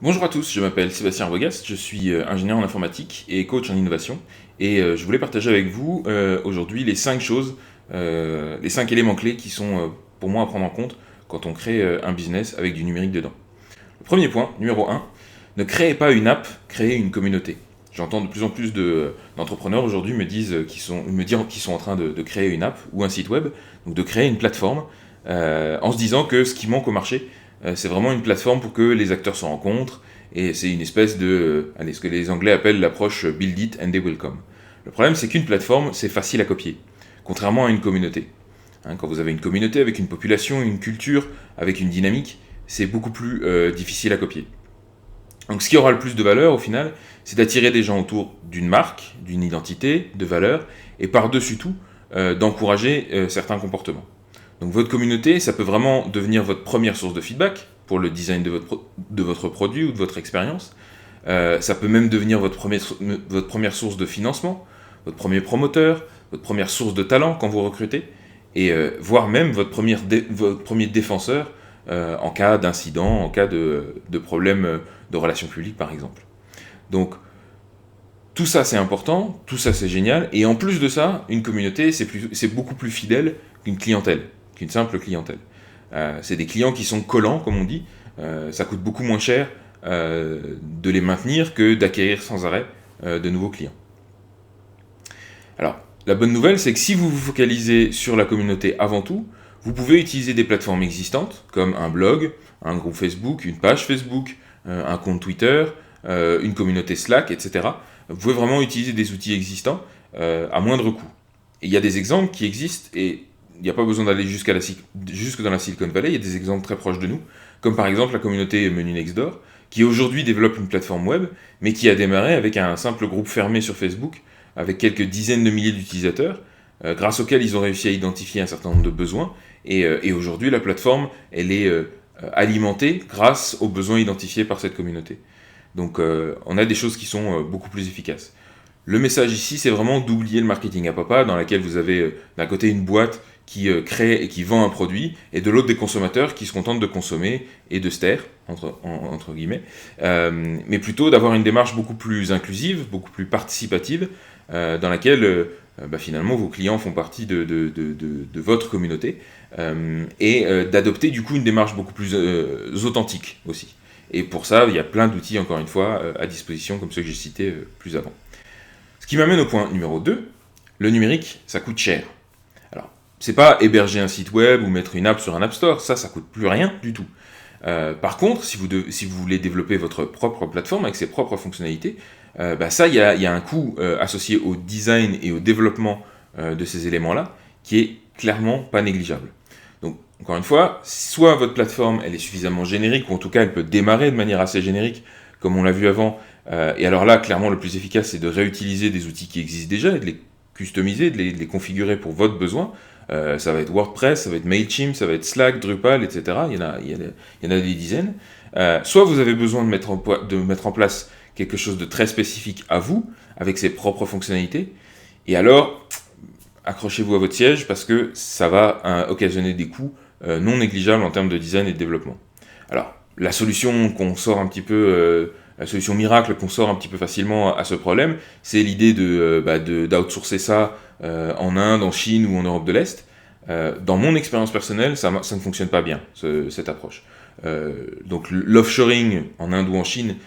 Bonjour à tous, je m'appelle Sébastien Arbogast, je suis ingénieur en informatique et coach en innovation et je voulais partager avec vous aujourd'hui les 5 choses, les 5 éléments clés qui sont pour moi à prendre en compte quand on crée un business avec du numérique dedans. Le premier point, numéro 1, ne créez pas une app, créez une communauté. J'entends de plus en plus d'entrepreneurs aujourd'hui me dire qu'ils sont en train de créer une app ou un site web, donc de créer une plateforme en se disant que ce qui manque au marché, c'est vraiment une plateforme pour que les acteurs se rencontrent, et c'est une espèce de, ce que les Anglais appellent l'approche build it and they will come. Le problème, c'est qu'une plateforme, c'est facile à copier, contrairement à une communauté. Quand vous avez une communauté avec une population, une culture, avec une dynamique, c'est beaucoup plus difficile à copier. Donc ce qui aura le plus de valeur au final, c'est d'attirer des gens autour d'une marque, d'une identité, de valeurs, et par-dessus tout, d'encourager certains comportements. Donc votre communauté, ça peut vraiment devenir votre première source de feedback pour le design de votre produit ou de votre expérience. Ça peut même devenir votre première source de financement, votre premier promoteur, votre première source de talent quand vous recrutez, et voire même votre premier défenseur en cas d'incident, en cas de problème de relations publiques par exemple. Donc tout ça c'est important, tout ça c'est génial, et en plus de ça, une communauté c'est beaucoup plus fidèle qu'une clientèle, qu'une simple clientèle. C'est des clients qui sont collants, comme on dit, ça coûte beaucoup moins cher de les maintenir que d'acquérir sans arrêt de nouveaux clients. Alors, la bonne nouvelle, c'est que si vous vous focalisez sur la communauté avant tout, vous pouvez utiliser des plateformes existantes, comme un blog, un groupe Facebook, une page Facebook, un compte Twitter, une communauté Slack, etc. Vous pouvez vraiment utiliser des outils existants à moindre coût. Et il y a des exemples qui existent, et il n'y a pas besoin d'aller jusque dans la Silicon Valley, il y a des exemples très proches de nous, comme par exemple la communauté Menu Next Door, qui aujourd'hui développe une plateforme web, mais qui a démarré avec un simple groupe fermé sur Facebook, avec quelques dizaines de milliers d'utilisateurs, grâce auxquels ils ont réussi à identifier un certain nombre de besoins, et aujourd'hui la plateforme, elle est alimentée grâce aux besoins identifiés par cette communauté. Donc on a des choses qui sont beaucoup plus efficaces. Le message ici, c'est vraiment d'oublier le marketing à papa, dans laquelle vous avez d'un côté une boîte qui crée et qui vend un produit, et de l'autre des consommateurs qui se contentent de consommer et de se taire, entre guillemets, mais plutôt d'avoir une démarche beaucoup plus inclusive, beaucoup plus participative, dans laquelle finalement vos clients font partie de votre communauté, et d'adopter du coup une démarche beaucoup plus authentique aussi. Et pour ça, il y a plein d'outils, encore une fois, à disposition, comme ceux que j'ai cités plus avant. Ce qui m'amène au point numéro 2, le numérique, ça coûte cher. Alors, c'est pas héberger un site web ou mettre une app sur un App Store, ça coûte plus rien du tout. Par contre, si vous voulez développer votre propre plateforme avec ses propres fonctionnalités, il y a un coût associé au design et au développement de ces éléments-là qui est clairement pas négligeable. Donc, encore une fois, soit votre plateforme elle est suffisamment générique, ou en tout cas elle peut démarrer de manière assez générique, comme on l'a vu avant, et alors là, clairement, le plus efficace, c'est de réutiliser des outils qui existent déjà, et de les customiser, de les configurer pour votre besoin. Ça va être WordPress, ça va être Mailchimp, ça va être Slack, Drupal, etc. Il y en a des dizaines. Soit vous avez besoin de mettre en place quelque chose de très spécifique à vous, avec ses propres fonctionnalités, et alors, accrochez-vous à votre siège, parce que ça va occasionner des coûts non négligeables en termes de design et de développement. Alors, la solution qu'on sort un petit peu... la solution miracle qu'on sort un petit peu facilement à ce problème, c'est l'idée d'outsourcer ça en Inde, en Chine ou en Europe de l'Est. Dans mon expérience personnelle, ça ne fonctionne pas bien, cette approche. Donc l'offshoring en Inde ou en Chine,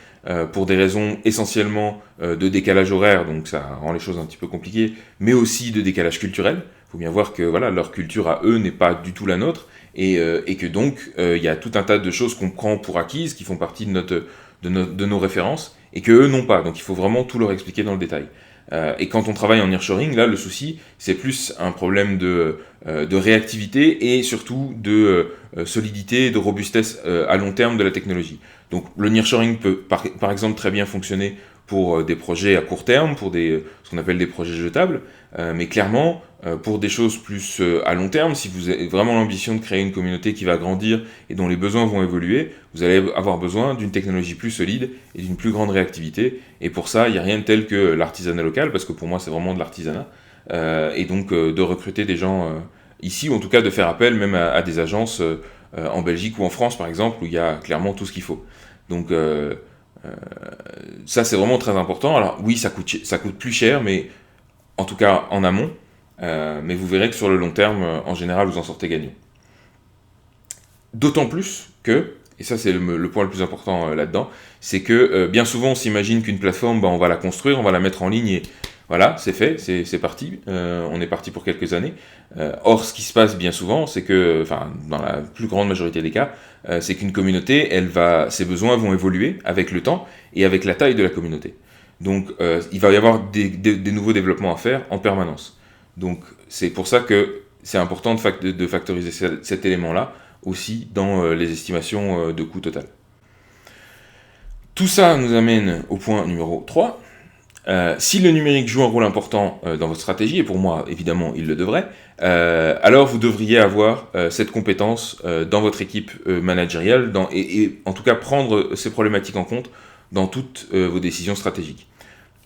pour des raisons essentiellement de décalage horaire, donc ça rend les choses un petit peu compliquées, mais aussi de décalage culturel. Il faut bien voir que voilà, leur culture à eux n'est pas du tout la nôtre, et que donc il y a tout un tas de choses qu'on prend pour acquises, qui font partie de nos références, et qu'eux n'ont pas. Donc il faut vraiment tout leur expliquer dans le détail. Et quand on travaille en nearshoring, là, le souci, c'est plus un problème de réactivité et surtout de solidité et de robustesse à long terme de la technologie. Donc le nearshoring peut, par exemple, très bien fonctionner pour des projets à court terme, pour ce qu'on appelle des projets jetables, mais clairement, pour des choses plus à long terme, si vous avez vraiment l'ambition de créer une communauté qui va grandir et dont les besoins vont évoluer, vous allez avoir besoin d'une technologie plus solide et d'une plus grande réactivité. Et pour ça, il n'y a rien de tel que l'artisanat local, parce que pour moi, c'est vraiment de l'artisanat. Et donc, de recruter des gens ici, ou en tout cas de faire appel même à des agences en Belgique ou en France, par exemple, où il y a clairement tout ce qu'il faut. Donc, Ça, c'est vraiment très important. Alors oui, ça coûte plus cher, mais en tout cas en amont. Mais vous verrez que sur le long terme, en général, vous en sortez gagnant. D'autant plus que, et ça c'est le point le plus important là-dedans, c'est que bien souvent on s'imagine qu'une plateforme, on va la construire, on va la mettre en ligne et voilà, c'est fait, c'est parti, on est parti pour quelques années. Or, ce qui se passe bien souvent, c'est que, enfin, dans la plus grande majorité des cas, c'est qu'une communauté, ses besoins vont évoluer avec le temps et avec la taille de la communauté. Donc, il va y avoir des nouveaux développements à faire en permanence. Donc, c'est pour ça que c'est important de factoriser cet élément-là aussi dans les estimations de coût total. Tout ça nous amène au point numéro 3. Si le numérique joue un rôle important dans votre stratégie, et pour moi, évidemment, il le devrait, alors vous devriez avoir cette compétence dans votre équipe managériale et en tout cas prendre ces problématiques en compte dans toutes vos décisions stratégiques.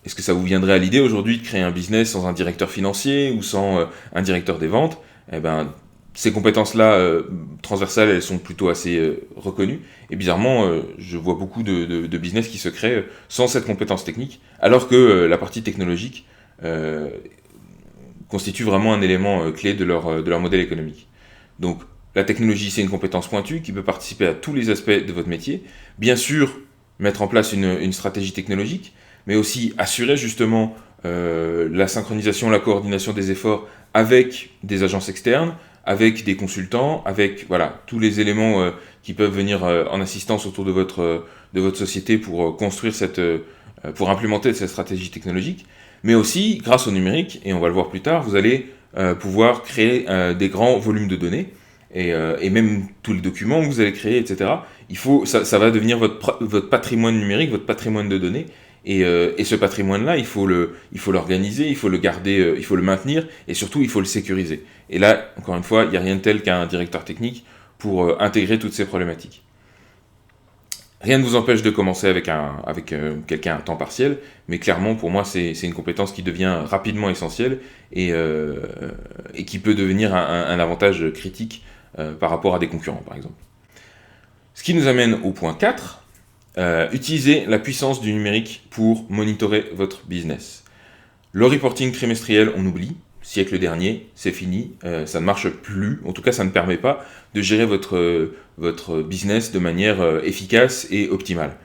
Est-ce que ça vous viendrait à l'idée aujourd'hui de créer un business sans un directeur financier ou sans un directeur des ventes ? Eh ben, ces compétences-là transversales, elles sont plutôt assez reconnues. Et bizarrement, je vois beaucoup de business qui se créent sans cette compétence technique, alors que la partie technologique constitue vraiment un élément clé de leur modèle économique. Donc, la technologie, c'est une compétence pointue qui peut participer à tous les aspects de votre métier. Bien sûr, mettre en place une stratégie technologique, mais aussi assurer justement la synchronisation, la coordination des efforts avec des agences externes, avec des consultants, avec voilà, tous les éléments qui peuvent venir en assistance autour de votre société pour construire pour implémenter cette stratégie technologique. Mais aussi, grâce au numérique, et on va le voir plus tard, vous allez pouvoir créer des grands volumes de données, et même tous les documents que vous allez créer, etc. Ça va devenir votre patrimoine numérique, votre patrimoine de données. Et ce patrimoine-là, il faut l'organiser, il faut le garder, il faut le maintenir, et surtout, il faut le sécuriser. Et là, encore une fois, il n'y a rien de tel qu'un directeur technique pour intégrer toutes ces problématiques. Rien ne vous empêche de commencer avec quelqu'un à temps partiel, mais clairement, pour moi, c'est une compétence qui devient rapidement essentielle et qui peut devenir un avantage critique par rapport à des concurrents, par exemple. Ce qui nous amène au point 4. Utilisez la puissance du numérique pour monitorer votre business. Le reporting trimestriel, on oublie. Siècle dernier, c'est fini, ça ne marche plus. En tout cas, ça ne permet pas de gérer votre business de manière efficace et optimale.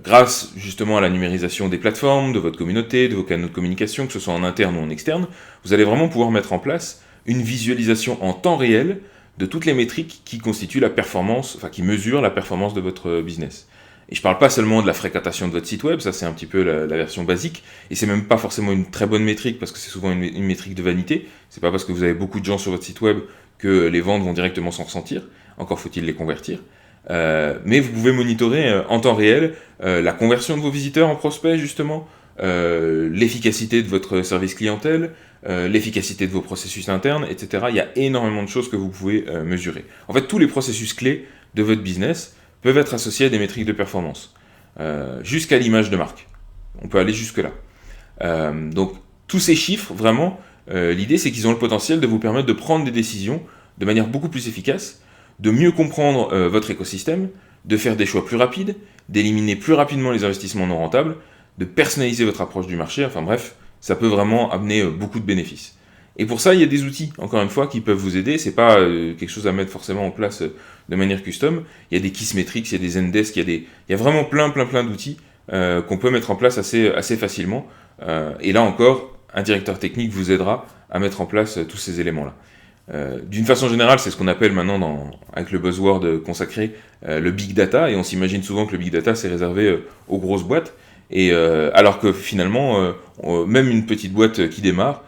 Grâce justement à la numérisation des plateformes, de votre communauté, de vos canaux de communication, que ce soit en interne ou en externe, vous allez vraiment pouvoir mettre en place une visualisation en temps réel de toutes les métriques qui constituent la performance, enfin qui mesurent la performance de votre business. Et je ne parle pas seulement de la fréquentation de votre site web, ça c'est un petit peu la version basique, et c'est même pas forcément une très bonne métrique, parce que c'est souvent une métrique de vanité, c'est pas parce que vous avez beaucoup de gens sur votre site web que les ventes vont directement s'en ressentir, encore faut-il les convertir, mais vous pouvez monitorer en temps réel la conversion de vos visiteurs en prospects justement, l'efficacité de votre service clientèle, l'efficacité de vos processus internes, etc. Il y a énormément de choses que vous pouvez mesurer. En fait, tous les processus clés de votre business peuvent être associés à des métriques de performance, jusqu'à l'image de marque. On peut aller jusque-là. Donc, tous ces chiffres, vraiment, l'idée c'est qu'ils ont le potentiel de vous permettre de prendre des décisions de manière beaucoup plus efficace, de mieux comprendre votre écosystème, de faire des choix plus rapides, d'éliminer plus rapidement les investissements non rentables, de personnaliser votre approche du marché, enfin bref, ça peut vraiment amener beaucoup de bénéfices. Et pour ça, il y a des outils, encore une fois, qui peuvent vous aider. C'est pas quelque chose à mettre forcément en place de manière custom. Il y a des Kissmetrics, il y a des Zendesk, il y a vraiment plein d'outils qu'on peut mettre en place assez facilement. Et là encore, un directeur technique vous aidera à mettre en place tous ces éléments-là. D'une façon générale, c'est ce qu'on appelle maintenant, avec le buzzword consacré, le big data. Et on s'imagine souvent que le big data, c'est réservé aux grosses boîtes. Et alors que finalement, même une petite boîte qui démarre,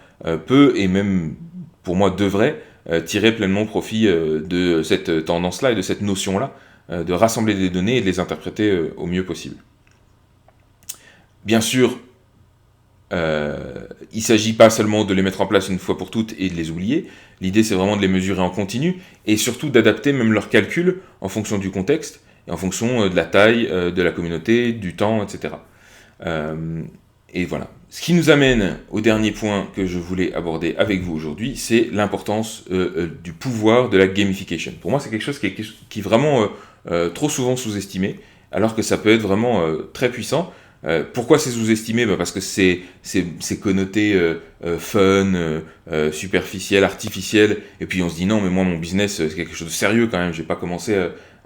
peut et même pour moi devrait tirer pleinement profit de cette tendance-là et de cette notion-là, de rassembler des données et de les interpréter au mieux possible. Bien sûr, il ne s'agit pas seulement de les mettre en place une fois pour toutes et de les oublier, l'idée c'est vraiment de les mesurer en continu et surtout d'adapter même leurs calculs en fonction du contexte et en fonction de la taille de la communauté, du temps, etc. Et voilà. Ce qui nous amène au dernier point que je voulais aborder avec vous aujourd'hui, c'est l'importance du pouvoir de la gamification. Pour moi, c'est quelque chose qui est vraiment trop souvent sous-estimé, alors que ça peut être vraiment très puissant. Pourquoi c'est sous-estimé? Parce que c'est connoté fun, superficiel, artificiel, et puis on se dit non, mais moi mon business c'est quelque chose de sérieux quand même, je vais pas commencer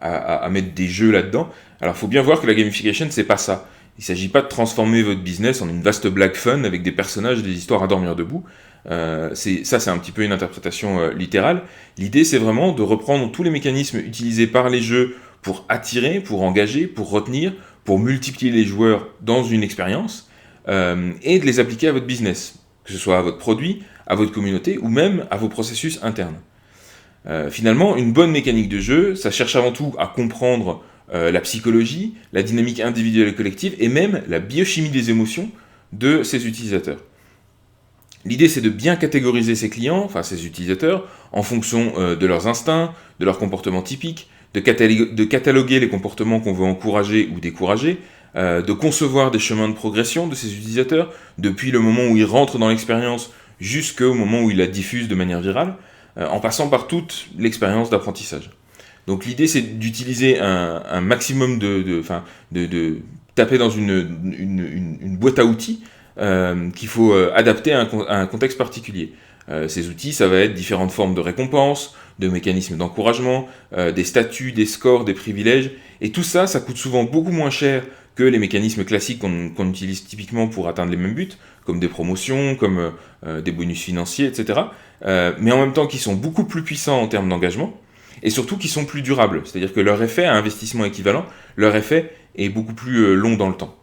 à mettre des jeux là-dedans. Alors faut bien voir que la gamification c'est pas ça. Il s'agit pas de transformer votre business en une vaste blague fun avec des personnages et des histoires à dormir debout. C'est un petit peu une interprétation littérale. L'idée c'est vraiment de reprendre tous les mécanismes utilisés par les jeux pour attirer, pour engager, pour retenir, pour multiplier les joueurs dans une expérience et de les appliquer à votre business, que ce soit à votre produit, à votre communauté ou même à vos processus internes. Finalement, une bonne mécanique de jeu, ça cherche avant tout à comprendre la psychologie, la dynamique individuelle et collective et même la biochimie des émotions de ses utilisateurs. L'idée, c'est de bien catégoriser ses clients, enfin ses utilisateurs, en fonction de leurs instincts, de leurs comportements typiques, de cataloguer les comportements qu'on veut encourager ou décourager, de concevoir des chemins de progression de ces utilisateurs, depuis le moment où ils rentrent dans l'expérience jusqu'au moment où ils la diffusent de manière virale, en passant par toute l'expérience d'apprentissage. Donc l'idée, c'est d'utiliser un maximum de taper dans une boîte à outils qu'il faut adapter à un contexte particulier. Ces outils, ça va être différentes formes de récompenses, de mécanismes d'encouragement, des statuts, des scores, des privilèges, et tout ça, ça coûte souvent beaucoup moins cher que les mécanismes classiques qu'on utilise typiquement pour atteindre les mêmes buts, comme des promotions, comme des bonus financiers, etc. Mais en même temps qui sont beaucoup plus puissants en termes d'engagement, et surtout qui sont plus durables, c'est-à-dire que leur effet à investissement équivalent, leur effet est beaucoup plus long dans le temps.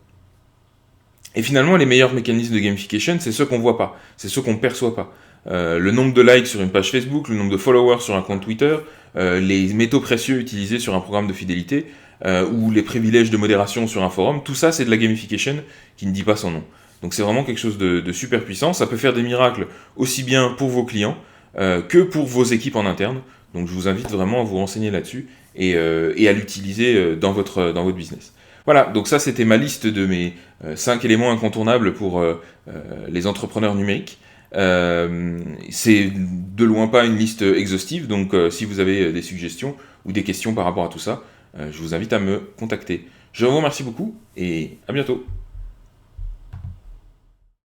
Et finalement, les meilleurs mécanismes de gamification, c'est ceux qu'on voit pas, c'est ceux qu'on ne perçoit pas. Le nombre de likes sur une page Facebook, le nombre de followers sur un compte Twitter, les métaux précieux utilisés sur un programme de fidélité, ou les privilèges de modération sur un forum, tout ça c'est de la gamification qui ne dit pas son nom. Donc c'est vraiment quelque chose de super puissant, ça peut faire des miracles aussi bien pour vos clients que pour vos équipes en interne. Donc je vous invite vraiment à vous renseigner là-dessus et à l'utiliser dans votre business. Voilà, donc ça c'était ma liste de mes 5 éléments incontournables pour les entrepreneurs numériques. C'est de loin pas une liste exhaustive, donc si vous avez des suggestions ou des questions par rapport à tout ça, je vous invite à me contacter. Je vous remercie beaucoup et à bientôt.